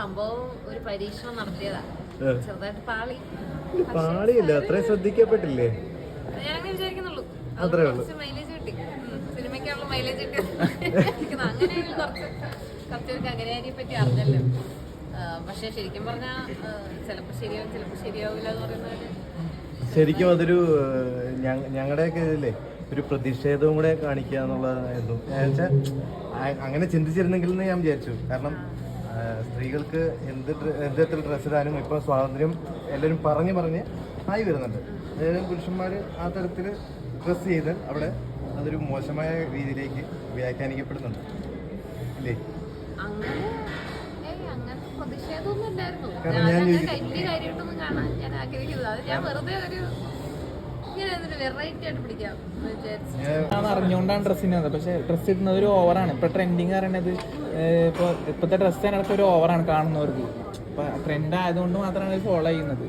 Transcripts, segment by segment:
സംഭവം ഒരു പരീക്ഷണം നടത്തിയതാ. ചെറുതായിട്ട് പാളിയില്ല, അത്രയും ശ്രദ്ധിക്കപ്പെട്ടില്ലേ? ഞാനങ്ങനെ വിചാരിക്കുന്നുള്ളൂ. അത്രേ ഉള്ളൂ. മൈലേജ് കിട്ടി, സിനിമയ്ക്കുള്ള മൈലേജ് കിട്ടി. അങ്ങനെ കുറച്ചൊക്കെ അഗനേരിയെ പറ്റി അറിഞ്ഞല്ലോ. പക്ഷെ ശരിക്കും പറഞ്ഞാൽ ചിലപ്പോൾ ശരിയാവും, ചിലപ്പോൾ ശരിയാവില്ല എന്ന് പറയുന്നത് ശരിക്കും അതൊരു ഞങ്ങളുടെയൊക്കെ ഇതില്ലേ ഒരു പ്രതിഷേധവും കൂടെ കാണിക്കുക എന്നുള്ളതായിരുന്നു. എന്നുവെച്ചാൽ അങ്ങനെ ചിന്തിച്ചിരുന്നെങ്കിൽ എന്ന് ഞാൻ വിചാരിച്ചു. കാരണം സ്ത്രീകൾക്ക് എന്ത് തരത്തിൽ ഡ്രസ്സ് ഇടാനും ഇപ്പോൾ സ്വാതന്ത്ര്യം എല്ലാവരും പറഞ്ഞ് ആയി വരുന്നുണ്ട്. അതായത് പുരുഷന്മാർ ആ തരത്തിൽ ഡ്രസ്സ് ചെയ്താൽ അവിടെ അതൊരു മോശമായ രീതിയിലേക്ക് വ്യാഖ്യാനിക്കപ്പെടുന്നുണ്ട് ഇല്ലേ? അറിഞ്ഞുകൊണ്ടാണ് ഡ്രസ്സിനത്. പക്ഷെ ഡ്രസ്സ് ഇടുന്നത് ഒരു ഓവറാണ്. ഇപ്പൊ ട്രെൻഡിങ് പറയണത് ഇപ്പോഴത്തെ ഡ്രസ്സ് അതിനകത്ത് ഒരു ഓവറാണ് കാണുന്നവർക്ക്. ഇപ്പൊ ട്രെൻഡ് ആയതുകൊണ്ട് മാത്രമാണ് ഫോളോ ചെയ്യുന്നത്.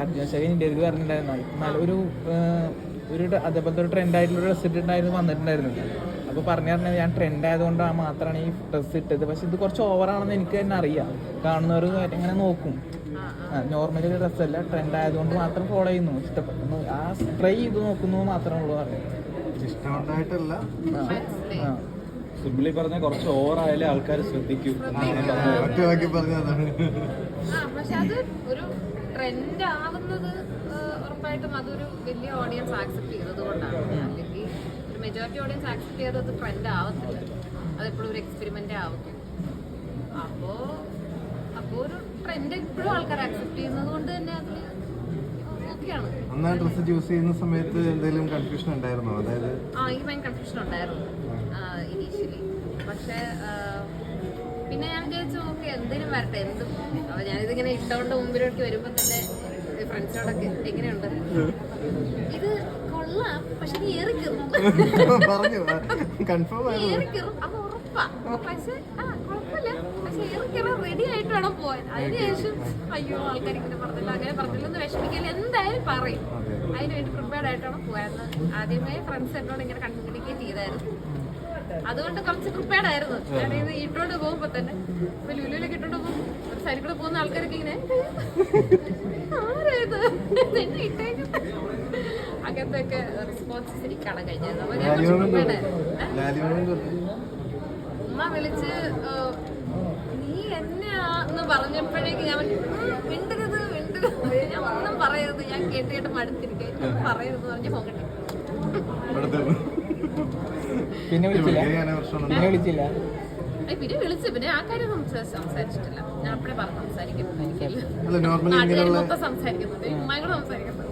അർജുന ശേഖരൻ ഇന്ത്യക്ക് പറഞ്ഞിട്ടുണ്ടായിരുന്നു നല്ലൊരു അതേപോലത്തെ ഒരു ട്രെൻഡ് ആയിട്ടുള്ള ഡ്രസ്സ് ഇട്ടിട്ടുണ്ടായിരുന്നു വന്നിട്ടുണ്ടായിരുന്നു. അപ്പോൾ പറഞ്ഞാൽ ഞാൻ ട്രെൻഡ് ആയതുകൊണ്ട് മാത്രമാണ് ഈ ഡ്രസ്സ് ഇട്ടത്. പക്ഷെ ഇത് കുറച്ച് ഓവറാണെന്ന് എനിക്ക് തന്നെ അറിയാം. കാണുന്നവർ എങ്ങനെ നോക്കും. നോർമലി ഒരു ഡ്രസ്സല്ല, ട്രെൻഡ് ആയതുകൊണ്ട് മാത്രം ഫോളോ ചെയ്യുന്നു. ഇഷ്ടപ്പെടുന്നു, ആ ട്രൈ ചെയ്ത് നോക്കുന്നു മാത്രമേ ഉള്ളൂ അറിയാം. സിംപ്ലി പറഞ്ഞാൽ കുറച്ച് ഓവറായാലേ ആൾക്കാർ ശ്രദ്ധിക്കൂ. പക്ഷെ അത് ഒരു ട്രെൻഡ് ആവുന്നത് ഉറപ്പായിട്ടും അതൊരു വലിയ ഓഡിയൻസ് ആക്സെപ്റ്റ് ചെയ്തത് കൊണ്ടാണ്. അല്ലെങ്കിൽ ഒരു മെജോറിറ്റി ഓഡിയൻസ് ആക്സെപ്റ്റ് ചെയ്തത് ട്രെൻഡ് ആവത്തില്ല. അതെപ്പോഴും ഒരു എക്സ്പെരിമെന്റ് ആവും. അപ്പോൾ ഒരു ട്രെൻഡ് എപ്പോഴും ആൾക്കാർ ആക്സെപ്റ്റ് ചെയ്യുന്നത് കൊണ്ട് തന്നെ അതിൽ ഓക്കെയാണ്. അന്ന് ഡ്രസ്സ് ചൂസ് ചെയ്യുന്ന സമയത്ത് എന്തെങ്കിലും കൺഫ്യൂഷൻ ഉണ്ടായിരുന്നോ? അതായത് എനിക്ക് ഭയങ്കര കൺഫ്യൂഷൻ ഉണ്ടായിരുന്നു ഇനീഷ്യലി. പക്ഷെ പിന്നെ ഞാൻ വിചാരിച്ചു ഓക്കെ എന്തിനും വരട്ടെ എന്തും. അപ്പോൾ ഞാനിതിങ്ങനെ ഇട്ടോണ്ട് മുമ്പിലോട്ട് വരുമ്പോൾ തന്നെ ഫ്രണ്ട്സിനോടൊക്കെ എങ്ങനെയുണ്ട്, ഇത് കൊള്ളാം പക്ഷെ നീ ഏറിക്കറും അത് ഉറപ്പാ. പക്ഷെ കുഴപ്പമില്ല, പക്ഷെ ഏറിക്കറാൻ റെഡി ആയിട്ട് വേണം പോവാൻ. അതിനുശേഷം അയ്യോ ആൾക്കാർ ഇങ്ങനെ പറഞ്ഞില്ല അങ്ങനെ പറഞ്ഞില്ലെന്ന് വിഷമിക്കില്ല, എന്തായാലും പറയും. അതിനുവേണ്ടി പ്രിപ്പയർഡ് ആയിട്ടാണ് പോയെന്ന് ആദ്യമേ ഫ്രണ്ട്സ് എന്നോട് ഇങ്ങനെ കമ്മ്യൂണിക്കേറ്റ് ചെയ്തായിരുന്നു. അതുകൊണ്ട് കുറച്ച് പ്രിപ്പയർഡ് ആയിരുന്നു. ഞാനിത് ഇട്ടോണ്ട് പോകുമ്പോ തന്നെ ഇപ്പൊ ലുലുവിലൊക്കെ ഇട്ടോണ്ട് പോകും ഒരു സൈഡിൽ കൂടെ പോകുന്ന ആൾക്കാരൊക്കെ ഇങ്ങനെ ആരായത് എന്നെ ഇട്ടേക്കും അങ്ങനത്തെ ഒക്കെ റെസ്പോൺസസ് എനിക്ക് കാണാൻ കഴിഞ്ഞായിരുന്നു. അപ്പൊ ഞാൻ കുറച്ച് പ്രിപ്പയർഡ് ആയിരുന്നു. ഉമ്മ വിളിച്ച് നീ എന്നെയാന്ന് പറഞ്ഞപ്പോഴേക്ക് ഞാൻ മിണ്ടരുത് ഞാൻ ഒന്നും പറയരുത്, ഞാൻ കേട്ട് മടുത്തിരിക്കുക പറയരുത് പറഞ്ഞ് പോകട്ടെ. പിന്നെ വിളിച്ചില്ല പിന്നെ വിളിച്ചു. പിന്നെ ആ കാര്യം സംസാരിച്ചിട്ടില്ല. ഞാൻ അപ്പഴേ പറഞ്ഞു സംസാരിക്കുന്നു. എനിക്ക് നാട്ടുകാർ മൊത്തം സംസാരിക്കുന്നുണ്ട്, ഉമ്മയോട് സംസാരിക്കുന്നത്.